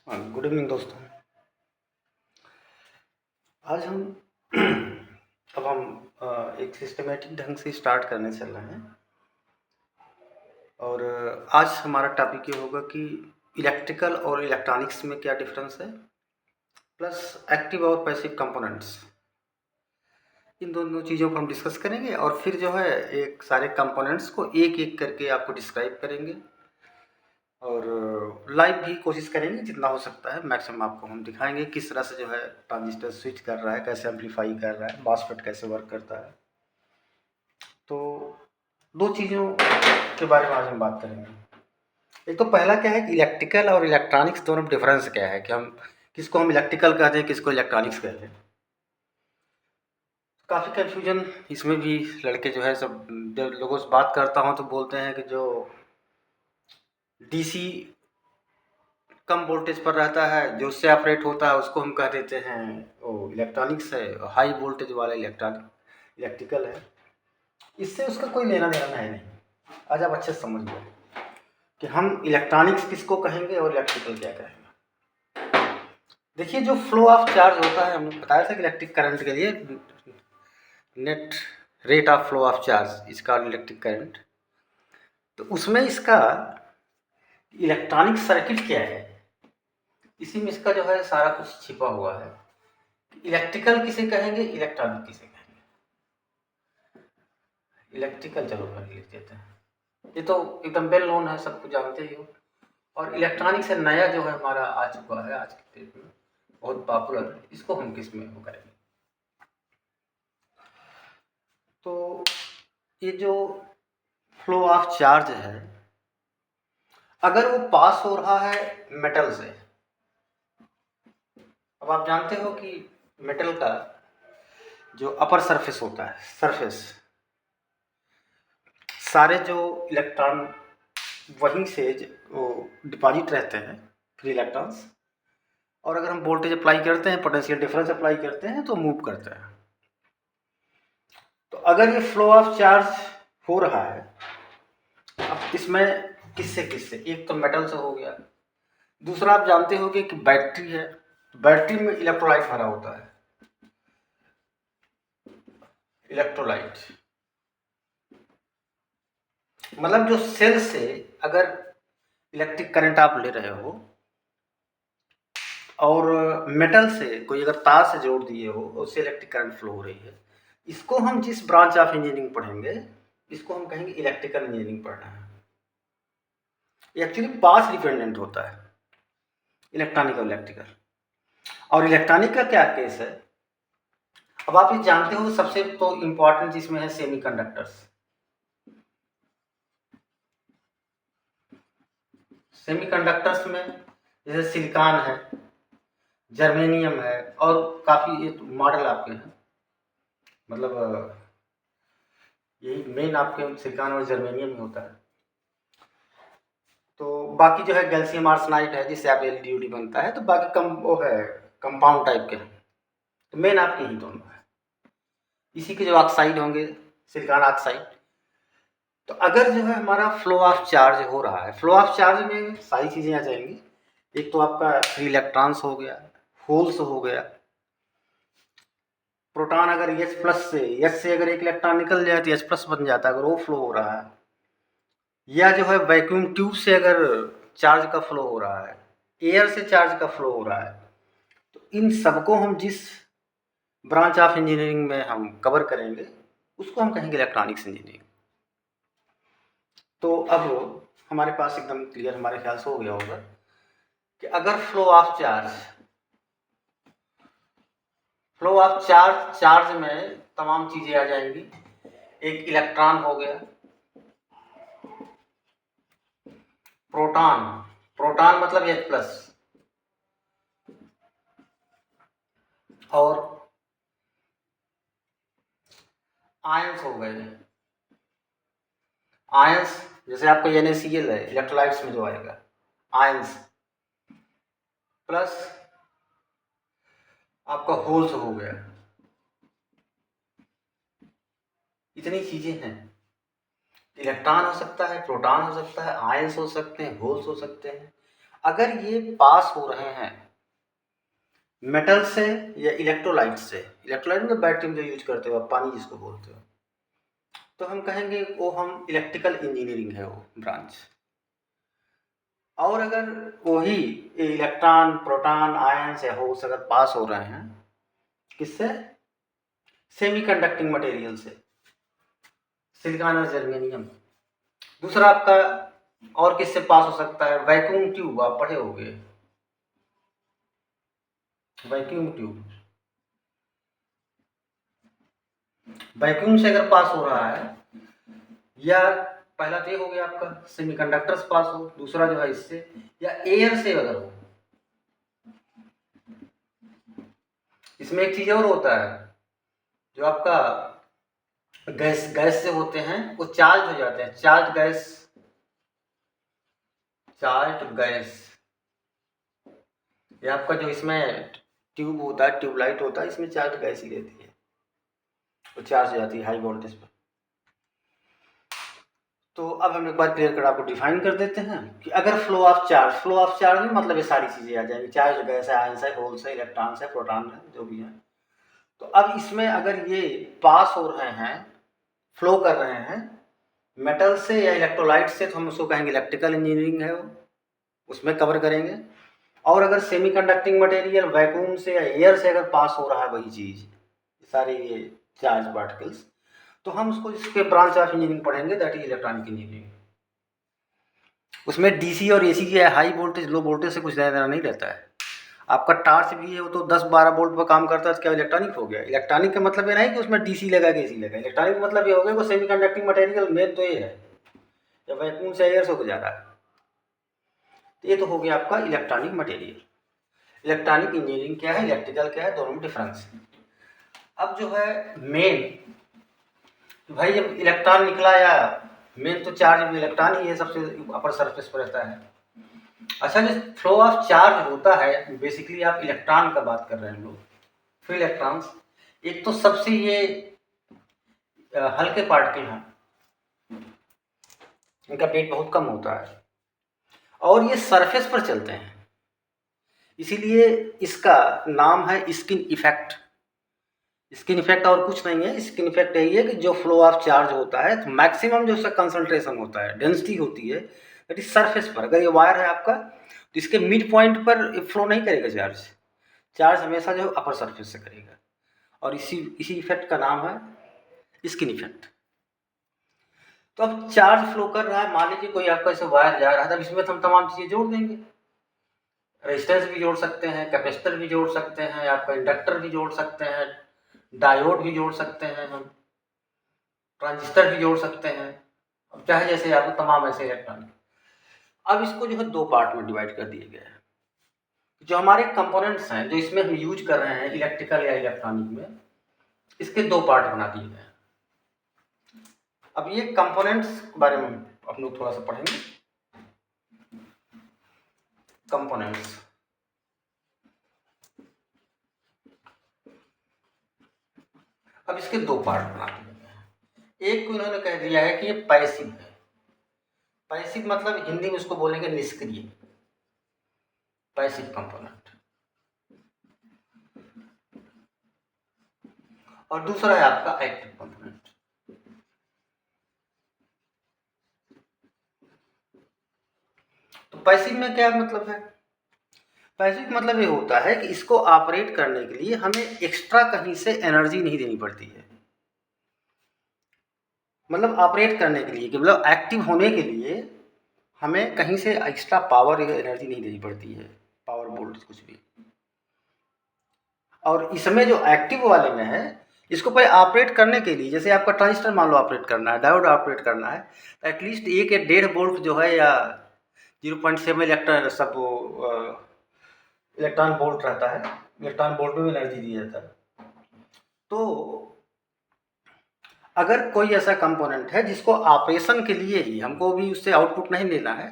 Good evening दोस्तों। आज हम अब हम एक सिस्टमेटिक ढंग से स्टार्ट करने चल रहे हैं और आज हमारा टॉपिक ये होगा कि इलेक्ट्रिकल और इलेक्ट्रॉनिक्स में क्या डिफरेंस है, प्लस एक्टिव और पैसिव कंपोनेंट्स। इन दोनों चीज़ों को हम डिस्कस करेंगे और फिर जो है एक सारे कंपोनेंट्स को एक एक करके आपको डिस्क्राइब करेंगे और लाइव भी कोशिश करेंगे जितना हो सकता है मैक्सिमम आपको हम दिखाएंगे किस तरह से जो है ट्रांजिस्टर स्विच कर रहा है, कैसे एम्पलीफाई कर रहा है, मॉसफेट कैसे वर्क करता है। तो दो चीज़ों के बारे में आज हम बात करेंगे। एक तो पहला क्या है कि इलेक्ट्रिकल और इलेक्ट्रॉनिक्स दोनों में डिफरेंस क्या है, कि हम किसको हम इलेक्ट्रिकल कहते हैं, किसको इलेक्ट्रॉनिक्स कहते हैं। काफ़ी कन्फ्यूजन इसमें भी लड़के जो है सब, जब लोगों से बात करता हूँ तो बोलते हैं कि जो डीसी कम वोल्टेज पर रहता है, जो उससे ऑपरेट होता है, उसको हम कह देते हैं वो इलेक्ट्रॉनिक्स है, हाई वोल्टेज वाला इलेक्ट्रिकल है। इससे उसका कोई लेना देना है नहीं। आज आप अच्छे से समझ गए कि हम इलेक्ट्रॉनिक्स किसको कहेंगे और इलेक्ट्रिकल क्या कहेंगे। देखिए, जो फ्लो ऑफ चार्ज होता है, हमने बताया था कि इलेक्ट्रिक करंट के लिए net rate of flow of charge इसका इलेक्ट्रिक करंट, तो उसमें इसका इलेक्ट्रॉनिक सर्किट क्या है, इसी में इसका जो है सारा कुछ छिपा हुआ है। इलेक्ट्रिकल किसे कहेंगे, इलेक्ट्रॉनिक किसे कहेंगे। इलेक्ट्रिकल चलो कर लिख देते हैं, ये तो एकदम वेल नोन है, सबको जानते ही हो। और इलेक्ट्रॉनिक से नया जो है हमारा आ चुका है आज के डेट में, बहुत पॉपुलर है, इसको हम किस में वो करेंगे। तो ये जो फ्लो ऑफ चार्ज है, अगर वो पास हो रहा है मेटल से, अब आप जानते हो कि मेटल का जो अपर सरफेस होता है, सरफेस, सारे जो इलेक्ट्रॉन वहीं से वो डिपॉजिट रहते हैं, फ्री इलेक्ट्रॉन्स, और अगर हम वोल्टेज अप्लाई करते हैं, पोटेंशियल डिफरेंस अप्लाई करते हैं, तो मूव करते हैं। तो अगर ये फ्लो ऑफ चार्ज हो रहा है, अब इसमें किससे किससे, एक तो मेटल से हो गया, दूसरा आप जानते हो कि बैटरी है, बैटरी में इलेक्ट्रोलाइट भरा होता है, इलेक्ट्रोलाइट मतलब जो सेल से अगर इलेक्ट्रिक करंट आप ले रहे हो और मेटल से कोई अगर तार से जोड़ दिए हो, उससे इलेक्ट्रिक करंट फ्लो हो रही है, इसको हम जिस ब्रांच ऑफ इंजीनियरिंग पढ़ेंगे, इसको हम कहेंगे इलेक्ट्रिकल इंजीनियरिंग पढ़ना है। एक्चुअली पास डिपेंडेंट होता है इलेक्ट्रॉनिक और इलेक्ट्रिकल। और इलेक्ट्रॉनिक का क्या केस है, अब आप ये जानते हो सबसे तो इम्पोर्टेंट जिसमें है सेमीकंडक्टर्स। सेमीकंडक्टर्स में जैसे सिलिकॉन है, जर्मेनियम है, और काफ़ी ये मॉडल आपके हैं, मतलब यही मेन आपके सिलिकॉन और जर्मेनियम ही होता है। तो बाकी जो है गैल्शियम आर्सेनाइड है, जिससे आप एलईडी बनता है, तो बाकी कम वो है कंपाउंड टाइप के हैं। तो मेन आपके ही दोनों है, इसी के जो ऑक्साइड होंगे सिलिकॉन ऑक्साइड। तो अगर जो है हमारा फ्लो ऑफ चार्ज हो रहा है, फ्लो ऑफ चार्ज में सारी चीज़ें आ जाएंगी। एक तो आपका फ्री इलेक्ट्रॉन्स हो गया, होल्स हो गया, प्रोटॉन अगर एच से अगर एक इलेक्ट्रॉन निकल जाए तो एच प्लस बन जाता है, अगर वो फ्लो हो रहा है। या जो है वैक्यूम ट्यूब से अगर चार्ज का फ्लो हो रहा है, एयर से चार्ज का फ्लो हो रहा है, तो इन सबको हम जिस ब्रांच ऑफ इंजीनियरिंग में हम कवर करेंगे, उसको हम कहेंगे इलेक्ट्रॉनिक्स इंजीनियरिंग। तो अब हमारे पास एकदम क्लियर हमारे ख्याल से हो गया होगा कि अगर फ्लो ऑफ चार्ज में तमाम चीज़ें आ जाएंगी। एक इलेक्ट्रॉन हो गया, प्रोटॉन, प्रोटॉन मतलब H प्लस, और आयंस हो गए। आयंस जैसे आपका NaCl है, इलेक्ट्रोलाइट्स में जो आएगा आयंस, प्लस आपका होल्स हो गया। इतनी चीजें हैं, इलेक्ट्रॉन हो सकता है, प्रोटॉन हो सकता है, आयंस हो सकते हैं, होल्स हो सकते हैं। अगर ये पास हो रहे हैं मेटल से या इलेक्ट्रोलाइट से, इलेक्ट्रोलाइट मतलब बैटरी में जो यूज करते हो आप, पानी जिसको बोलते हो, तो हम कहेंगे वो हम इलेक्ट्रिकल इंजीनियरिंग है वो ब्रांच। और अगर वही इलेक्ट्रॉन, प्रोटॉन, आयंस या होल्स अगर पास हो रहे हैं किससे, सेमीकंडक्टिंग मटेरियल से, सिलिकॉन और जर्मेनियम। दूसरा आपका और किससे पास हो सकता है, वैक्यूम ट्यूब, आप पढ़े होंगे वैक्यूम ट्यूब। वैक्यूम से अगर पास हो रहा है, या पहला तो ये हो गया आपका सेमीकंडक्टर से पास हो, दूसरा जो है इससे, या एयर से अगर हो। इसमें एक चीज और होता है, जो आपका गैस से होते हैं वो चार्ज हो जाते हैं, चार्ज गैस। ये आपका जो इसमें ट्यूब होता है, ट्यूबलाइट होता है, इसमें चार्ज गैस ही रहती है, वो चार्ज हो जाती है हाई वोल्टेज पर। तो अब हम एक बार क्लियर कर आपको डिफाइन कर देते हैं कि अगर फ्लो ऑफ चार्ज में मतलब ये सारी चीजें आ जाएंगी, चार्ज गैस है, आयंस है, होल्स है, इलेक्ट्रॉन्स है, प्रोटॉन है, जो भी है। तो अब इसमें अगर ये पास हो रहे हैं, फ्लो कर रहे हैं मेटल से या इलेक्ट्रोलाइट से, तो हम उसको कहेंगे इलेक्ट्रिकल इंजीनियरिंग है वो, उसमें कवर करेंगे। और अगर सेमीकंडक्टिंग मटेरियल वैक्यूम से या एयर से अगर पास हो रहा है वही चीज, सारे ये चार्ज पार्टिकल्स, तो हम उसको इसके ब्रांच ऑफ इंजीनियरिंग पढ़ेंगे, दैट इज इलेक्ट्रॉनिक इंजीनियरिंग। उसमें डीसी और एसी की हाई वोल्टेज लो वोल्टेज से कुछ ज़्यादा नहीं रहता है। आपका टार्च भी है वो तो 10-12 वोल्ट पर काम करता है, तो क्या इलेक्ट्रॉनिक हो गया। इलेक्ट्रॉनिक का मतलब ये नहीं कि उसमें डीसी लगा के एसी लगा, इलेक्ट्रॉनिक का मतलब ये हो गया वो सेमीकंडक्टिंग मटेरियल मेन तो ये है, या वैक्यूम से एयर से हो जा रहा है। तो ये तो हो गया आपका इलेक्ट्रॉनिक मटेरियल। इलेक्ट्रॉनिक इंजीनियरिंग क्या है, इलेक्ट्रिकल क्या है, दोनों में डिफरेंस है। अब जो है मेन, भाई जब इलेक्ट्रॉन निकला, या मेन तो चार्ज में इलेक्ट्रॉन ही है, सबसे अपर सरफेस पर रहता है। अच्छा, जो फ्लो ऑफ चार्ज होता है बेसिकली आप इलेक्ट्रॉन का बात कर रहे हैं लोग, फ्री इलेक्ट्रॉन्स। एक तो सबसे ये हल्के पार्टिकल हैं, इनका वेट बहुत कम होता है, और ये सरफेस पर चलते हैं, इसीलिए इसका नाम है स्किन इफेक्ट। स्किन इफेक्ट और कुछ नहीं है, स्किन इफेक्ट यही है कि जो फ्लो ऑफ चार्ज होता है, तो मैक्सिमम जो उसका कंसंट्रेशन होता है, डेंसिटी होती है, दैट इज सरफेस पर। अगर ये वायर है आपका, तो इसके मिड पॉइंट पर फ्लो नहीं करेगा चार्ज, चार्ज हमेशा जो अपर सरफेस से करेगा, और इसी इफेक्ट का नाम है स्किन इफेक्ट। तो अब चार्ज फ्लो कर रहा है, मान लीजिए कोई आपका ऐसे वायर जा रहा है, तब इसमें हम तमाम चीज़ें जोड़ देंगे, रेजिस्टेंस भी जोड़ सकते हैं, कैपेसिटर भी जोड़ सकते हैं, आपका इंडक्टर भी जोड़ सकते हैं, डायोड भी जोड़ सकते हैं, हम ट्रांजिस्टर भी जोड़ सकते हैं, अब चाहे जैसे आपको तमाम ऐसे इलेक्ट्रॉनिक। अब इसको जो है दो पार्ट में डिवाइड कर दिया गया है। जो हमारे कंपोनेंट्स हैं जो इसमें हम यूज कर रहे हैं इलेक्ट्रिकल या इलेक्ट्रॉनिक में, इसके दो पार्ट बना दिए गए हैं। अब ये कंपोनेंट्स के बारे में हम लोग थोड़ा सा पढ़ेंगे। कंपोनेंट्स, अब इसके दो पार्ट बना दिए गए हैं। एक को इन्होंने कह दिया है कि ये पैसिव है। पैसिव मतलब हिंदी में उसको बोलेंगे निष्क्रिय, पैसिव कंपोनेंट। और दूसरा है आपका एक्टिव कंपोनेंट। तो पैसिव में क्या मतलब है, पैसिव मतलब ये होता है कि इसको ऑपरेट करने के लिए हमें एक्स्ट्रा कहीं से एनर्जी नहीं देनी पड़ती है। मतलब ऑपरेट करने के लिए कि मतलब एक्टिव होने के लिए हमें कहीं से एक्स्ट्रा पावर या एनर्जी नहीं देनी पड़ती है, पावर वोल्ट कुछ भी। और इसमें जो एक्टिव वाले में है, इसको पहले ऑपरेट करने के लिए, जैसे आपका ट्रांजिस्टर मान लो ऑपरेट करना है, डायोड ऑपरेट करना है, तो एटलीस्ट 1 या 1.5 वोल्ट जो है, या 0.7 इलेक्ट्रॉन वोल्ट रहता है, इलेक्ट्रॉन वोल्ट में एनर्जी दी जाता है। तो अगर कोई ऐसा कंपोनेंट है जिसको ऑपरेशन के लिए ही, हमको भी उससे आउटपुट नहीं लेना है,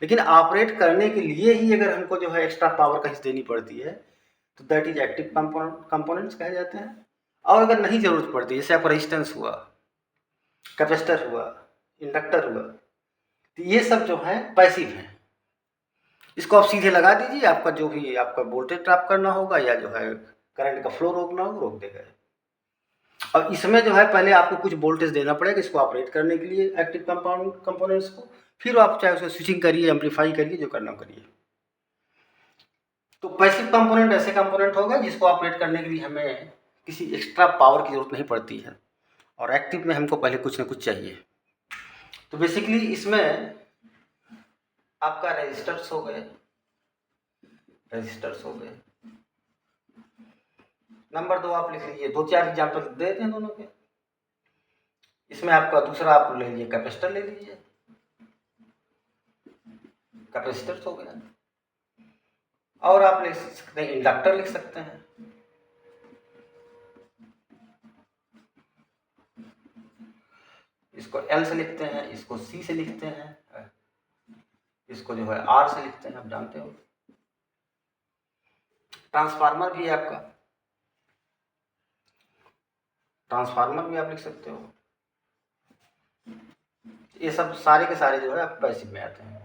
लेकिन ऑपरेट करने के लिए ही अगर हमको जो है एक्स्ट्रा पावर कहीं से देनी पड़ती है, तो दैट इज एक्टिव कंपोनेंट्स कहे जाते हैं। और अगर नहीं जरूरत पड़ती, जैसे आपका रेजिस्टेंस हुआ, कैपेसिटर हुआ, इंडक्टर हुआ, तो ये सब जो है पैसिव हैं। इसको आप सीधे लगा दीजिए, आपका जो भी आपका वोल्टेज ड्रॉप करना होगा या जो है करंट का फ्लो रोकना होगा रोक देगा। अब इसमें जो है पहले आपको कुछ वोल्टेज देना पड़ेगा इसको ऑपरेट करने के लिए एक्टिव कंपोनेंट्स को, फिर आप चाहे उसको स्विचिंग करिए, एम्पलीफाई करिए, जो करना करिए। तो पैसिव कंपोनेंट ऐसे कंपोनेंट होगा जिसको ऑपरेट करने के लिए हमें किसी एक्स्ट्रा पावर की जरूरत नहीं पड़ती है, और एक्टिव में हमको पहले कुछ ना कुछ चाहिए। तो बेसिकली इसमें आपका रेजिस्टर्स हो गए, नंबर 2 आप लिख लीजिए, 2-4 एग्जाम्पल दे दें दोनों के। इसमें आपका दूसरा आप ले लीजिए कैपेसिटर ले लीजिए, कैपेसिटर्स हो गया। और आप लिख सकते हैं इंडक्टर लिख सकते हैं, इसको L से लिखते हैं, इसको C से लिखते हैं, इसको जो है R से लिखते हैं, आप जानते हो। ट्रांसफार्मर भी है आपका, ट्रांसफार्मर भी आप लिख सकते हो। ये सब सारे के सारे जो है आप पैसिव में आते हैं।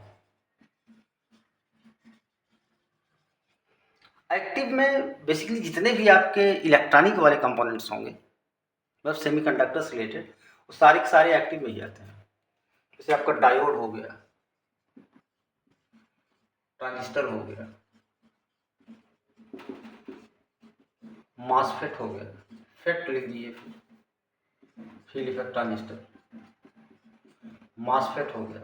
एक्टिव में बेसिकली जितने भी आपके इलेक्ट्रॉनिक वाले कंपोनेंट्स होंगे, मतलब सेमीकंडक्टर्स रिलेटेड, वो सारे के सारे एक्टिव में ही आते हैं। जैसे आपका डायोड हो गया, ट्रांजिस्टर हो गया, मॉसफेट हो गया, फेट लिख दीजिए, फील्ड इफेक्ट ट्रांजिस्टर, मॉसफेट हो गया,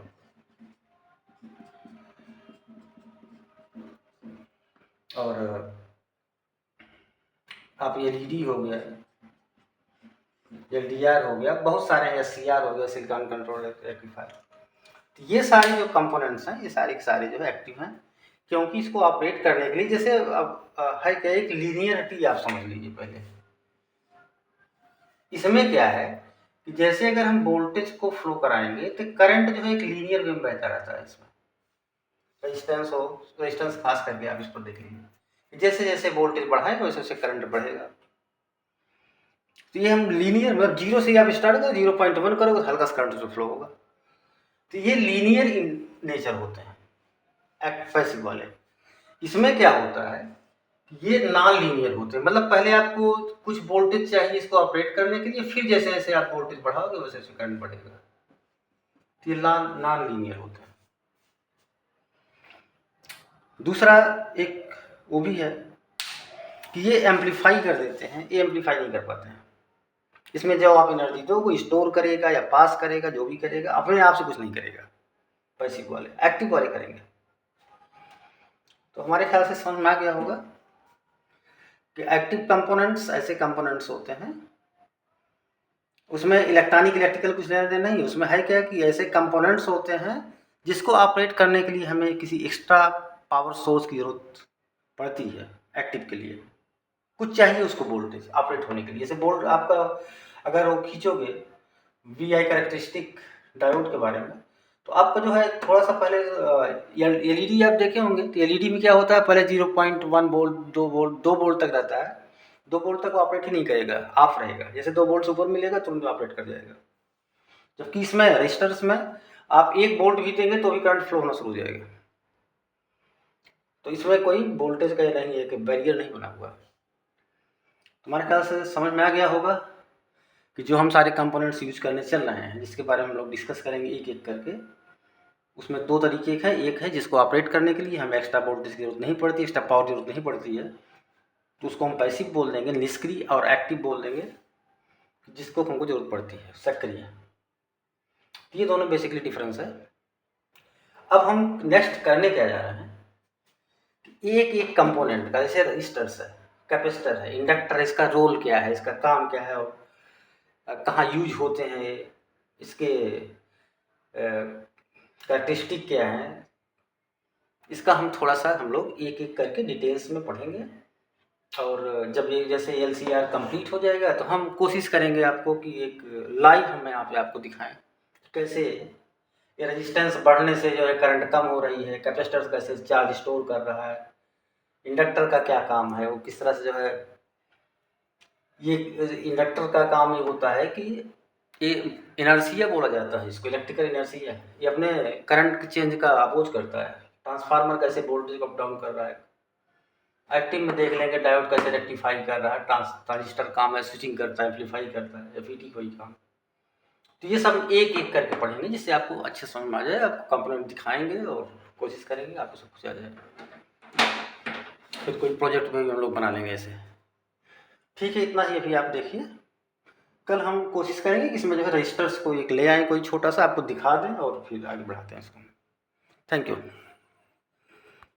और आप एलईडी हो गया, एलडीआर हो गया, बहुत सारे हैं, एससीआर हो गया, सिलिकॉन कंट्रोल रेक्टिफायर। तो ये सारे जो कंपोनेंट्स हैं ये सारे के सारे जो है एक्टिव हैं, क्योंकि इसको ऑपरेट करने के लिए जैसे अब है क्या, एक लीनियरिटी आप समझ लीजिए पहले। इसमें क्या है कि जैसे अगर हम वोल्टेज को फ्लो कराएंगे तो करंट जो है एक लीनियर वे में बहता रहता है। इसमें रेजिस्टेंस हो, रेजिस्टेंस खास करके आप इस पर देख लीजिए, जैसे जैसे वोल्टेज बढ़ाएगा वैसे वैसे करंट बढ़ेगा। तो ये हम लीनियर, मतलब 0 से आप स्टार्ट करें, 0.1 करोगे तो हल्का सा करंट जो फ्लो होगा। तो ये लीनियर इन नेचर होते हैं पैसिव वाले। इसमें क्या होता है, ये नॉन लीनियर होते हैं, मतलब पहले आपको कुछ वोल्टेज चाहिए इसको ऑपरेट करने के लिए, फिर जैसे जैसे आप वोल्टेज बढ़ाओगे वैसे वैसे करंट बढ़ेगा। तो ये नॉन लीनियर होते हैं। दूसरा एक वो भी है कि ये एम्पलीफाई कर देते हैं, ये एम्पलीफाई नहीं कर पाते हैं। इसमें जब आप एनर्जी दो वो स्टोर करेगा या पास करेगा, जो भी करेगा अपने आप से कुछ नहीं करेगा। पैसिव वाले, एक्टिव वाले करेंगे। तो हमारे ख्याल से समझ में आ गया होगा कि एक्टिव कंपोनेंट्स ऐसे कंपोनेंट्स होते हैं, उसमें इलेक्ट्रॉनिक इलेक्ट्रिकल कुछ लेना देना नहीं। उसमें है क्या कि ऐसे कंपोनेंट्स होते हैं जिसको ऑपरेट करने के लिए हमें किसी एक्स्ट्रा पावर सोर्स की जरूरत पड़ती है। एक्टिव के लिए कुछ चाहिए उसको वोल्टेज ऑपरेट होने के लिए। जैसे वोल्ट आपका अगर वो खींचोगे VI कैरेक्टरिस्टिक डायोड के बारे में, तो आपका जो है थोड़ा सा पहले एलईडी आप देखे होंगे, तो एलईडी में क्या होता है, पहले 0.1 वोल्ट, 2 वोल्ट, 2 वोल्ट तक रहता है। 2 वोल्ट तक वो ऑपरेट ही नहीं करेगा, ऑफ रहेगा। जैसे 2 वोल्ट से ऊपर मिलेगा तुरंत ऑपरेट कर जाएगा। जबकि इसमें रजिस्टर्स में आप 1 वोल्ट भी देंगे तो भी करंट फ्लो होना शुरू हो जाएगा। तो इसमें कोई वोल्टेज का नहीं है कि बैरियर नहीं बना हुआ। तुम्हारे ख्याल से समझ में आ गया होगा कि जो हम सारे कंपोनेंट्स यूज करने चल रहे हैं, जिसके बारे में हम लोग डिस्कस करेंगे एक एक करके, उसमें 2 तरीके हैं। एक है जिसको ऑपरेट करने के लिए हमें एक्स्ट्रा वोल्टेज की जरूरत नहीं पड़ती, एक्स्ट्रा पावर की जरूरत नहीं पड़ती है, तो उसको हम पैसिव बोल देंगे, निष्क्रिय, और एक्टिव बोल देंगे जिसको हमको जरूरत पड़ती है, सक्रिय। ये दोनों बेसिकली डिफरेंस है। अब हम नेक्स्ट करने क्या जा रहे हैं, एक एक कंपोनेंट का, जैसे रजिस्टर्स है, कैपेसिटर है, इंडक्टर है, इसका रोल क्या है, इसका काम क्या है, कहाँ यूज होते हैं, इसके कैरेक्टरिस्टिक क्या है, इसका हम थोड़ा सा हम लोग एक एक करके डिटेल्स में पढ़ेंगे। और जब ये जैसे LCR कंप्लीट हो जाएगा तो हम कोशिश करेंगे आपको कि एक लाइव हम यहाँ पे आपको दिखाएं कैसे ये रेजिस्टेंस बढ़ने से जो है करंट कम हो रही है, कैपेसिटर कैसे चार्ज स्टोर कर रहा है, इंडक्टर का क्या काम है, वो किस तरह से जो है, ये इंडक्टर का काम ये होता है कि ये इनर्शिया बोला जाता है इसको, इलेक्ट्रिकल इनर्शिया। ये अपने करंट चेंज का अपोज करता है। ट्रांसफार्मर कैसे वोल्टेज को अप डाउन कर रहा है, एक्टिव में देख लेंगे डायोड कैसे रेक्टिफाई कर रहा है, ट्रांजिस्टर काम है, स्विचिंग करता है, एम्पलीफाई करता है, एफईटी कोई काम। तो ये सब एक एक करके पढ़ेंगे जिससे आपको अच्छे समझ में आ जाए, आपको कंपोनेंट दिखाएंगे और कोशिश करेंगे आपको सब कुछ आ जाए। फिर कोई प्रोजेक्ट में भी हम लोग बना लेंगे ऐसे। ठीक है, इतना ही अभी आप देखिए। कल हम कोशिश करेंगे कि इसमें जो है रजिस्टर्स को एक ले आएँ कोई छोटा सा, आपको दिखा दें और फिर आगे बढ़ाते हैं इसको। Thank you.